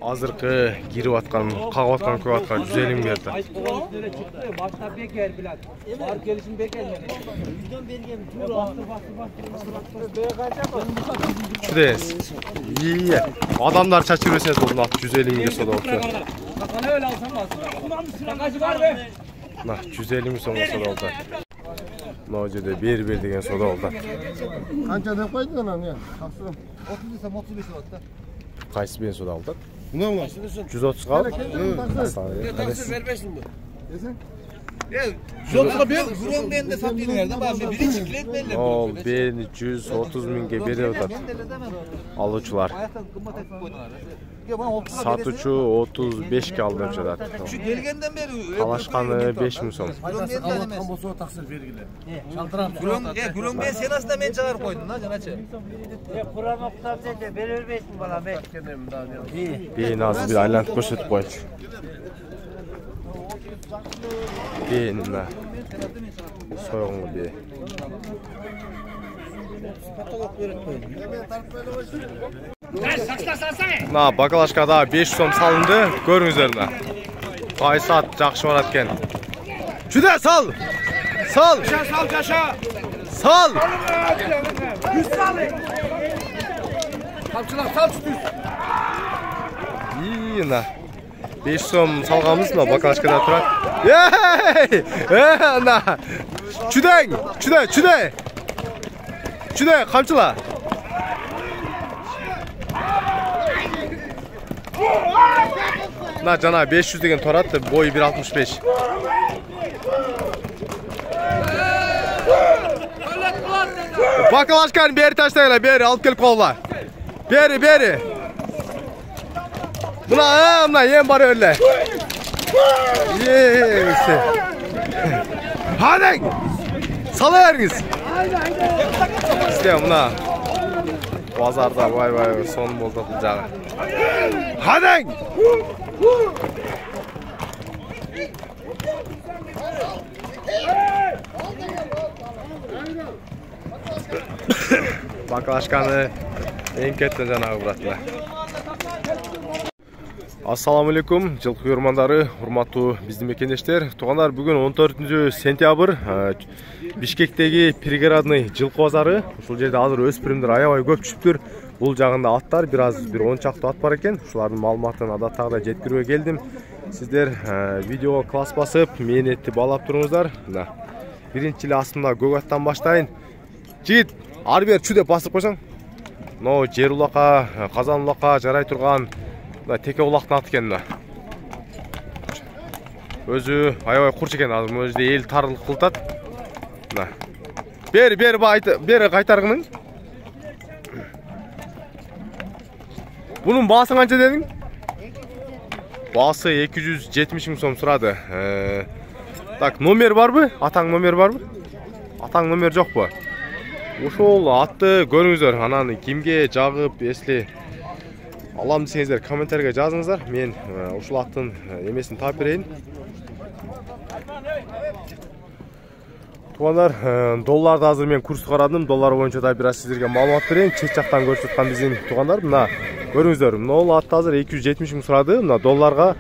Азыркы кирип аткан, кагып аткан көп аткан 150 миң берди. Başta beker bilen. Var gelişim beker. Şurayız. İyi. Adamlar çaçırıyorsunuz bunun 150 mingге soda oldu. Bakana öyle alsam aslında. Bakacı var be. Nah 150 ming soda oldu. Mына жерде бер деген сода oldu. Qancha deb qo'yding ana? 30 desem 35 oldu da. Qaysi ben soda oldu? Buna mı? 130 qaldı. Taksir vermesin bu. Desin? Yoksa ben Grong'den de satayım nereden? Ben birinci kilit belli. Ol ben 130 mingге беріп жатат. Aluvchilar. Satuvchi 35 ga aldı deb жатат. Şu gelgenden beri Talashqani 5 ming so'm. Grong'den Bolsa taksir belgili. Grong'den sen aslında men çağırıp koydun ha canaçı. Kur'an okutab dedi, berermeysin bana be. Beyni azı bir aylanıp ko'rsatib qo'ychi. Beyni so'ng'i bey. Mына bakalashkada 5 so'm salındı. Ko'ringizlar mına. Qaysat yaxshi borat ekan. Juda sal. Sal. Sal caşa. Sal. Düz sal. Kalçılar sal düz. İyi mına. 5 so'm salganmiz mına bakalashkada turadi. Ey! Ana. Judang. Juda qamchilar. Mına jana 500 деген toratdi, boyu 1.65. Bakalashkani beri tashlanglar, beri olib kelib qo'yinglar. Beri. Mına yem bor öyle. Yeyse. Hadi. Salayarınız. İşte mına. Pazarda vay son bo'ldi bu jağı. Hadi. Bakalashkani eng katta janavi buratlar. Assalamu alaikum, жылқы көрмандары, урматтуу биздин мекендештер. Тугандар, бүгүн 14 сентябрь, Бишкектеги пригородный жылқы базары. Ушул жерде азыр өспүрүмдөр аябай көп түшүптүр. Бул жагында аттар бир 10 чакты ат бар экен. Ушулардын маалыматын адаттагыдай жеткирүүгө келдим. Сиздер видеого класс басып, мээнетти баалап туруңуздар. Мына биринчи эле астымда көк аттан баштайын. Жигит, ары бери чү деп басып койсоң. Но жер улакка, казан улакка жарай турган теке улактын аты экен. Өзү аябай курч экен, азыр мына жерде эл тарылык кылтат. Мына. Бери кайтаргының. Bunun baası kança dedin? Baası 270 ming so'm suradi. Tak, nomer var mı? Atang nomer var mı? Atang nomer yok bu. Ошол атты көрүңүздөр. Анан кимге жагып, эсли алам десеңиздер комментарийге жазыңыздар. Мен ушул аттын эмесин таап берейин. Тугандар, долларды азыр мен курсту карадым. Доллар боюнча да бир аз сиздерге маалымат берейин. Чет жактан көрүп аткан биздин тугандар, мына көрүңүздөр. Мына атты азыр 270 миң сурады. Мына долларга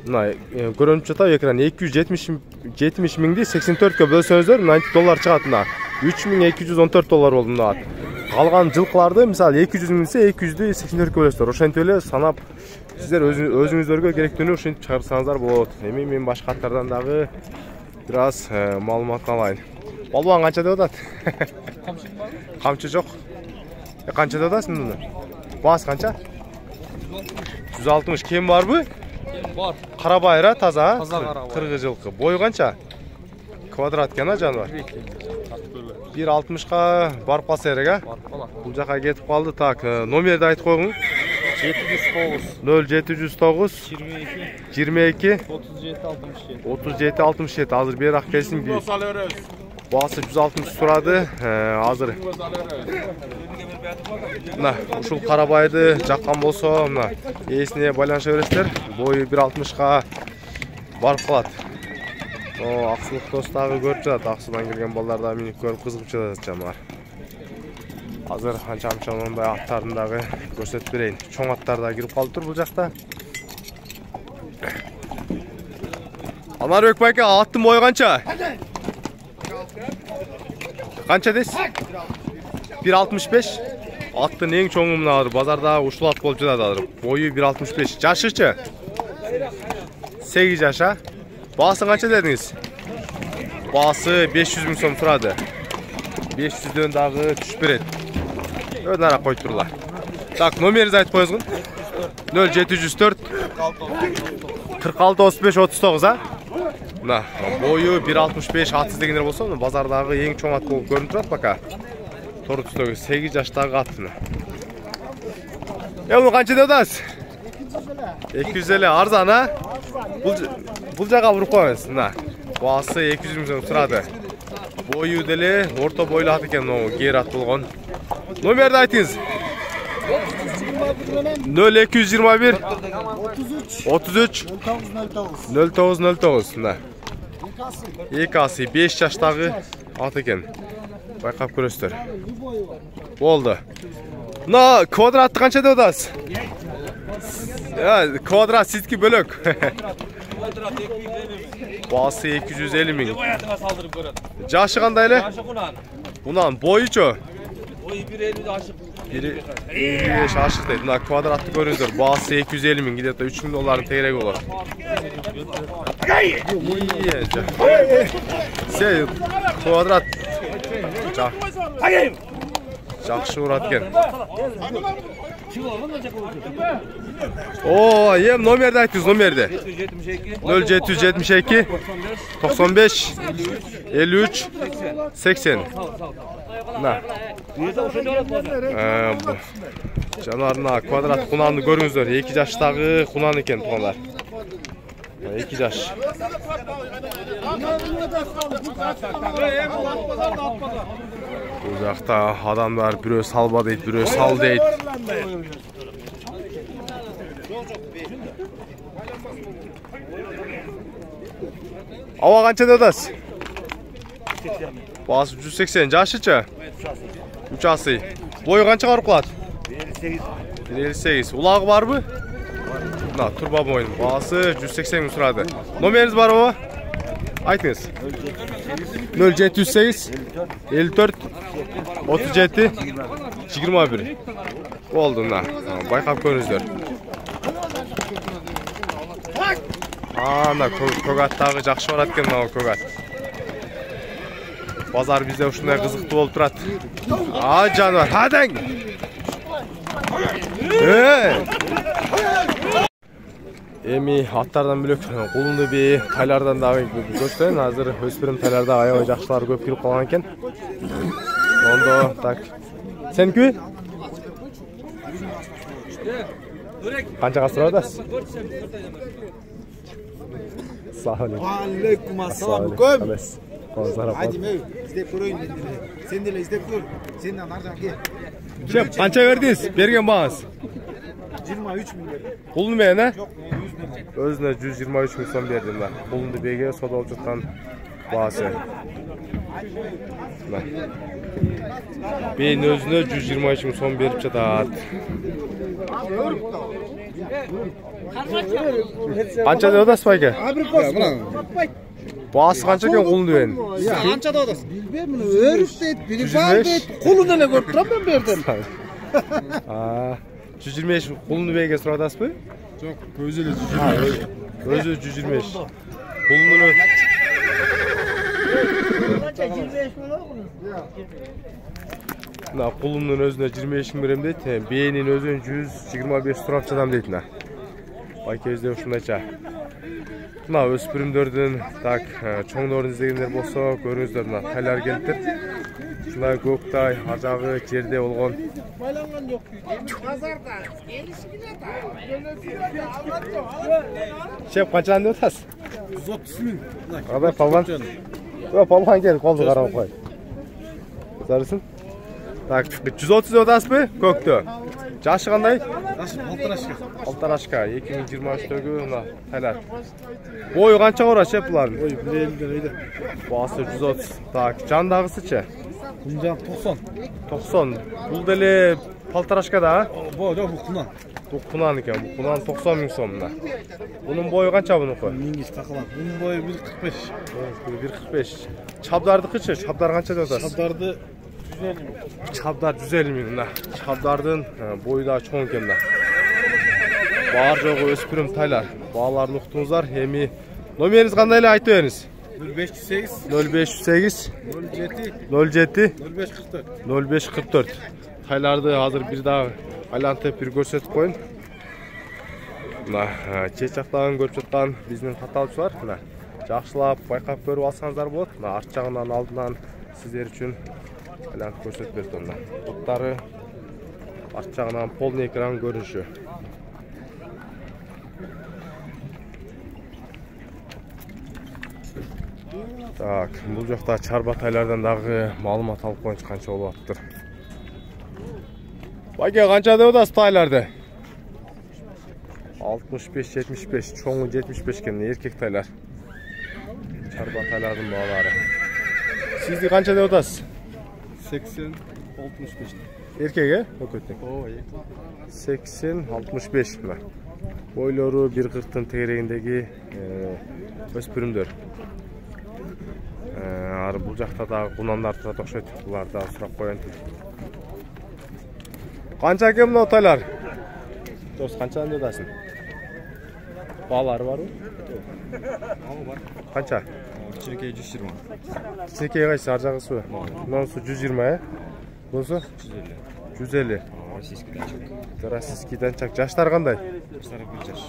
мына көрүнүп жатат экран 270 миңди 84кө бөлсөңүздөр, мына доллар чыгат. Мына 3214 доллар болду мына ат. Калган жылкыларды мисалы 200 миң десе 200ди 84кө бөлөсүздөр. Ошентип эле санап сиздер өзүңүздөргө керектүүнү ушинтип чыгарсаңыздар болот. Эми мен башка аттардан дагы бир аз маалымат алайын. Балбан канча деп атат? Камчы жок. Канча деп атасың муну? Бас канча? 160. Кем барбы? Бар. Карабайра таза? Таза карабай. Кыргыз жылкы. Бою канча? Квадрат экен жаныбар. 1.60га барып калса керек, а? Барып калат. Бул жака кетип калды. Так, номерди айтып койгуң. 0709 22 37 67. Азыр берак келсин. Басы 160 сурады. Азыр мына ушул карабайды жаккан болсо, мына ээсине байланыша бересиздер. Бою 1.60га барып калат. Аксылык дос дагы көрүп жатат. Аксыдан келген балдар да минип көрүп кызыгып жатат жамар. Азыр анча-мынча мындай аттарын дагы көрсөтүп берейин. Чоң аттар да кирип калыптыр бул жакта. Anarbek bayka attın boyu kança? Kança des? 1.65. Attın en çoğumunu alır. Bazarda uşul at bolcu da alır. Boyu 1.65. Yaşıçı? 8 yaşa. Bağısı kança dediniz? Bağısı 500 bin so'm turadi. 500'den dağı tushib beradi. Ödara qo'yib turlar. Tak, nomeringizni aytib qo'yingizmi? 0704 46 35 39 ha? Mana, boyu 1.65 atsız deganlar bo'lsa, bozordagi eng cho'ng at bo'lib ko'rinib turadi baka. To'g'ri tutdagi 8 yoshdagi atni. Uni qancha deyapsiz? 250 arzon ha? Bu joyga urib qo'yamiz. Mana, bosi 200 ming so'm turadi. Boyu deli, o'rta bo'yli at ekan, gerat bo'lgan. Nomerni aytingiz. 0221 33 0909 mana. Ekasi 5 yoshdagi at ekan. Bayqab ko'rasizlar. Bo'ldi. Mana kvadratni qancha deyapsiz? Ya, kvadrat sizki bölük. Bası 250 ming. Jaşı qandaylı? Unan boyu-chu? Boyu 1.50 aşık. 1.55 aşık deydi. Buna kvadratni ko'ringizlar. Bası 250 ming. Gidip $3000 tegrek olur. Sen kvadrat. Жақсы uğratken. Oo, yem nomerde aytınız, nomerde. 0772 95 53 80. Na. Жанарына квадрат құнанды көріңіздер. 2 жаштағы құнан екен туғандар. 2 жаш. Bu жақта адамдар біреу салба дейді, біреу сал дейді. Ава қанша дедіңіз? Басы 180, жашычы? 3 асы. Бойы қанша қарып қалады? 1.58. Улағы бар бі? Мына, турба бойын. Басы 180 мың сұрады. Номеріңіз бар ба? Айтыңыз. 0708 54 37 21. Oldu muna. Bayqab көріңіздер. Ана көгаттағы жақсы барат екен мынау көгат. Базар бізде ушундай қызықты болып тұрады. А жануар, хадың! Эми аттардан бөлек Кулунду би тайлардан дагы көптөн азыр өспүрүм тайларда аябай жакшылар көп кирип калган экен. Ондо так. Сенки? Канчага сурап атасыз? Алейкум ассалам. Адиме, издеп көрөйүн дедим. Сен деле издеп көр. Сенден арзан ке. Шеп, канча бердиңиз? Берген багыңыз? 23 миң бердим. Кулунду менен, а? Жок, 100 миң. Өзүнө 123 миң сом бердим да. Кулунду беге сода болуп жаткан баасы. Бейин өзүнө 123 миң сом берип жатат. Канча деп атасыз байке? Баасы канча экен кулунду бенин? Канча деп атасыз? Билбейм, өрүп дейт, бири бар дейт. Кулун эле көрүп турам мен бердим. 125 кулунду беге сурап атасызбы? Жок, өзү эле 125. Өзү 125. Кулунду Kaça 25 bin olur mu? Мына кулумдун өзүнө 25 миң берем дейт. Бээнин өзүн 125 турап жатам дейт мына. Байкебизде ушундайча. Мына өспүрүмдөрдүн так чоңдорун издегендер болсо, көрүңүздөр мына тайлар келиптир. Ушундай көктай ажагы жерде болгон. Байланган жок. Базарда 50 миң Шеп канчадан деп атасыз? 130 миң. Кадай палван? О, палван келип колду карап кой. Зарысын? Так, 130 деп атасызбы? Көктө. Жашы кандай? Алтарашка 2023-дөгү мына тайлар. Бою канча кора шеп булардын? Ой, 150 дейди. Басы 130. Так, жандагысычы? Жан 90. 90. Бул деле палтарашка да, а? Бо, жок, бу кунан. Bu kunan ekan. Bu kunan 90 ming so'mda. Bunun boyu qancha buniki? Mingiz taqiladi. Bunun boyu 1.45. 1.45. Çabdardıqıçı, çabdar qancha deb atasiz? Çabdardı 150 ming. Çabdar 150 ming da. Çabdardın boyu da cho'ng ekan da. Bar jo'g'i o'spirim taylar. Balalarni uqdingizlar. Hemi nomeringiz qanday ele aytib beriniz? 0508 0508 07 07 0544. 0544. Taylarni hozir bir daha aylantib bir ko'rsatib qo'ying. Mana chechaqdan ko'rib turgan bizning xatochilar, mana yaxshilab bayqab ko'rib olsangizlar bo'ladi. Mana art jag'idan oldindan sizlar uchun aylantib ko'rsatib berdim. Butlari art jag'idan polniy ekran ko'rinishi. Tak, bu yoqda charbataylardan dag'i ma'lumot olib qo'yish qancha bo'lyaptir. Baka qancha deyapsiz taylarda? 65-75, cho'ngi 75 ekan, erkek taylar. Charbataylarning bolalari. Sizning qancha deyapsiz? 80-65. Erkegi? O'qitdik. 80-65 mana. Boylari 1.40 dan tegragindagi o'spirimdir. Bu yoqda da qunonlar turadi o'xshaydi. Bularda so'rab qo'ying. Qancha ekan bu taylar? Do'st, qanchadan deyapsiz? Balar bormi? Var. Qancha? Kichikka 120. Kichikka qaysi arjag'isi? Bunisi 120, bunisi 150. Rossiyskidan chak. Yoshlar qanday? Yoshlar 1 yosh.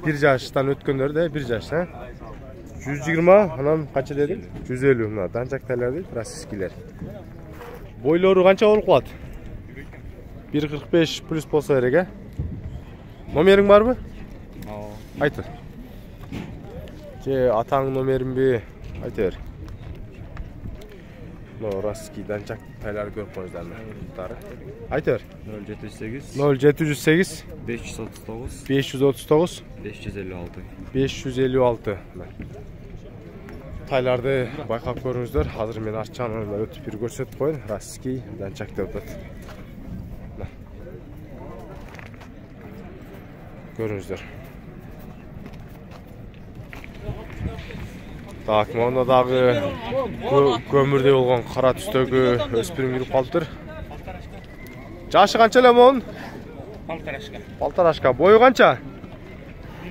Bir yoshdan o'tganlarda 1 yosh, ha? 120, anan qancha dedik? 150 mana danchak taylar deydi, rossiyskilar. Boylari qancha bo'lib qoladi? 1.45 plus bo'lsa kerak, ha? Nomering bormi? Ayt. Atang nomerimni ayter. No, rossiy danchak taylar ko'rib qo'yingizlar. Ayter. 0708 0708 539 539 556. 556. Taylarni bayqab ko'ringizlar. Hozir men archani o'tib bir ko'rsatib qo'ying. Rossiy danchak deb o'tadi. Ko'ringizlar. Tak, mana dag'i ko'mirda bo'lgan qora tusdagi o'spirim yurib qolibdir. Yoshi qancha lemon? Paltarashka. Paltarashka. Bo'yi qancha?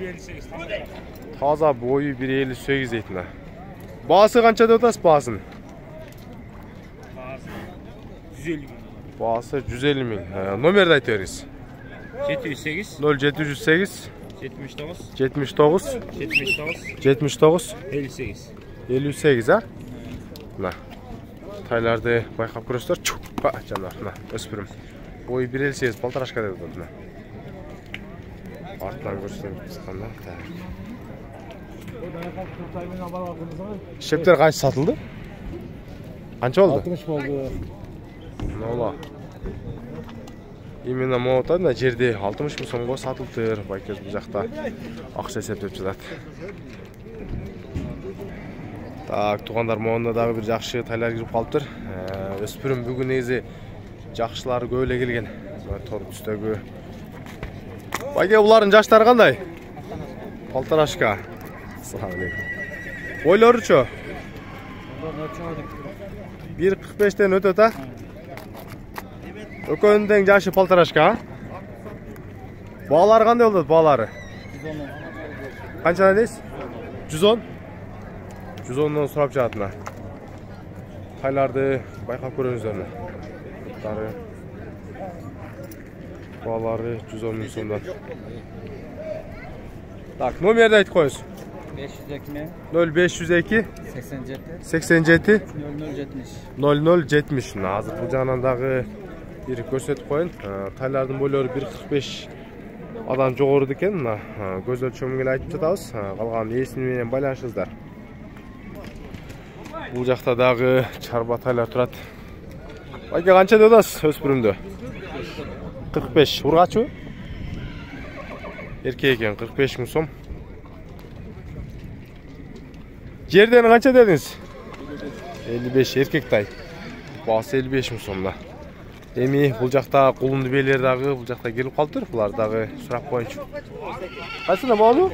1.58. Toza bo'yi 1.58 aytma. Bahası qancha deb o'tasiz bahasini? 150 ming. Bahası 150 ming. Nomerni ayteringiz. 708 0708 79 79 79 79 58. 58, ha? Mana. Taylarni bayqab ko'rasizlar. Chupa canlar. Mana, o'spirim. Bo'yi 1.58, paltarashka deb o'tadi. Mana. Artdan ko'rsam chiqqanda. Shepter qancha sotildi? Qancha oldu? 60 oldu. Nola. Именно mo'tada жерде 60 ming so'mga sotildi. Baykoz bu yoqda aqcha sepib turadi. Tak, tuğanlar mo'ndagi bir yaxshi taylar kirib qolibdir. O'spirim bugun ezi yaxshilar ko'yle kelgan. Tor tusdagi. Bayga ularning yoshlari qanday? Paltarashka. Assalomu alaykum. Boylari-chi? 1.45 dan o'tadi. Ökönden yaşı paltarashka. Bağlar qanday bo'ladi, bağlari? 110. Qancha deysiz? 110. 110dan so'rab chiqatma. Taylarni bayqab ko'ringizlar. Bağlari 110 ming so'mdan. Tak, nomerni aytib qo'ying. 0502 87 0070. Hozir bu janandagi bir ko'rsatib qo'ying. Taylarning bo'ylari 1.45 odam jo'g'ri ekan. Ko'z o'lchamiga aytib o'tamiz. Qolgan esini bilan baylanishingizlar. Bu yoqdagi charbatalar turadi. Aka qancha deyapsiz o'spirimda? 45. Urg'achi? Erkek ekan, 45 ming so'm. Yerden qancha dediniz? 55 erkek tay. Bahsi 55 ming so'mda. Эми бул жакта кулунду бээлер дагы бул жакта келип калыптыр. Булар дагы сурап коюнчу. Кайсына болду?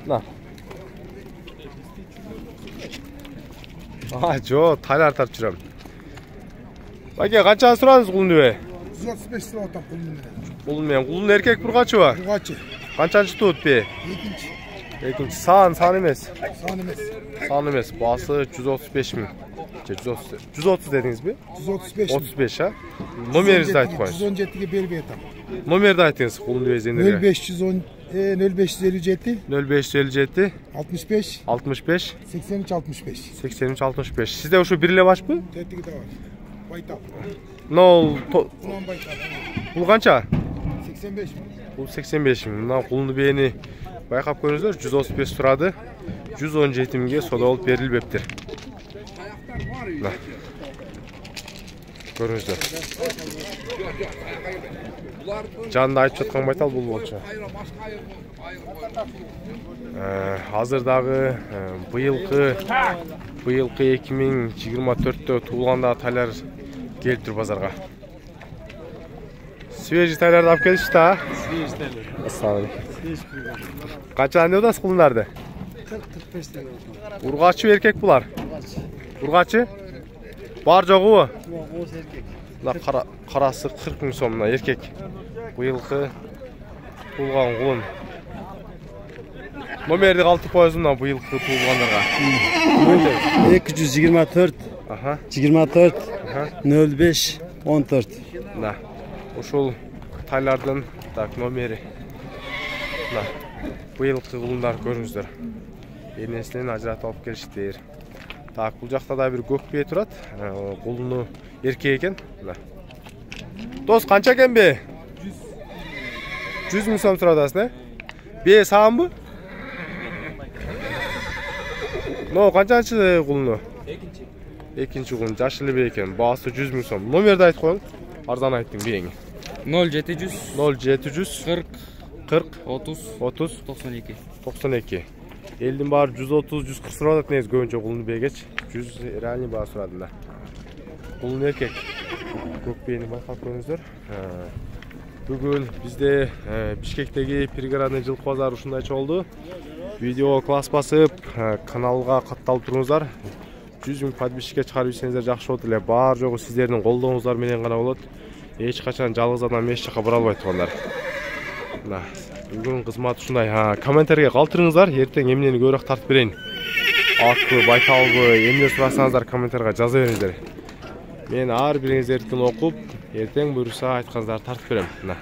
На. Жо, тайлар тартып жүрөм. Баке, канчаны сурадыңыз кулунду бе? 135 lira otam kulun. Кулун менен. Кулун эркек бургачыбы? Burgaçı. Канчанчы туут бе? Ekinci. Экинчи сан эмес. San emez. Сан эмес. Баасы 135 миң. 130 дедиңизби? 135. 35 а? Номеринизди айтып коюңуз. 117'ye beri atam. Номерди айтыңыз кулунду безендерге. 0510 0557 0557 65 65 83 65. 83 65. Sizde uşu bir ele başpı? Tetigi de var. Baytap. Nol Ulan baytap. Bul kança? 85 mi? Bul 85 mi? Mına kulunu beğeni bayqap görüңүздөр 135 turады. 117 mingге soda olup berilbeptir. Mına. Көрүңүздөр. Жанында айтып жатқан байтал бул болчу. Азыр дагы быйылкы 2024-тө туулганда тайлар келиптир базарга. Свежий тайларды алып келишти да? Свежий тайлар. Ассалам. Канчаны отасыз кулундарды? 40-45 lira. Ургачы эркек булар? Ургачы? Бар жогубу? Oğuz erkek. Мына карасы 40 миң сом, мына эркек. Быйылкы туулган кулун. Номерди калтып коесуң мына быйылкы туулгандарга. 224 Аха. 24 05 14. Мына ушул тайлардын так номери. Мына быйылкы кулундар көрүңүздөр. Энесинен ажыратып алып келиштир. Так, бул жакта да бир көк бие турат. Кулуну эркек экен. Мына. Дос, канча экен бе? 100 миң сом сурадасың, э? Бие саганбы? Но, канчанчы кулуну? Экинчи кулун, жаш эле бие экен. Баасы 100 миң сом. Номерди айтып коюң. Арзан айттың биеңи. 0700 0700 40 30 30 92. 92. Элдин баары 130-140 сурап негизи көбүнчө кулуну бегеч 100 реальный баа сурадым да. Кулун эркек. Көк биени байкап көрүңүздөр. Бүгүн бизде Бишкектеги пригородный жылкы базары ушундайча болду. Видео класс басып, каналга катталып туруңуздар. 100 миң подписчикке чыгарып ийсеңиздер жакшы болот эле. Бар жогу сиздердин колдооңуздар менен гана болот. Эч качан жалгыз адам эч жака бара албайт тугандар. Мына бүгүн кызмат ушундай. Комментарийге калтырыңыздар. Эртең эмнени көбүрөөк тартып берейин. Атпы, байталбы, эмне сурасаңыздар комментарийге жаза бериңиздер. Мен ар бириңиздердикин окуп, эртең буюрса айтканыңыздарды тартып берем. Мына.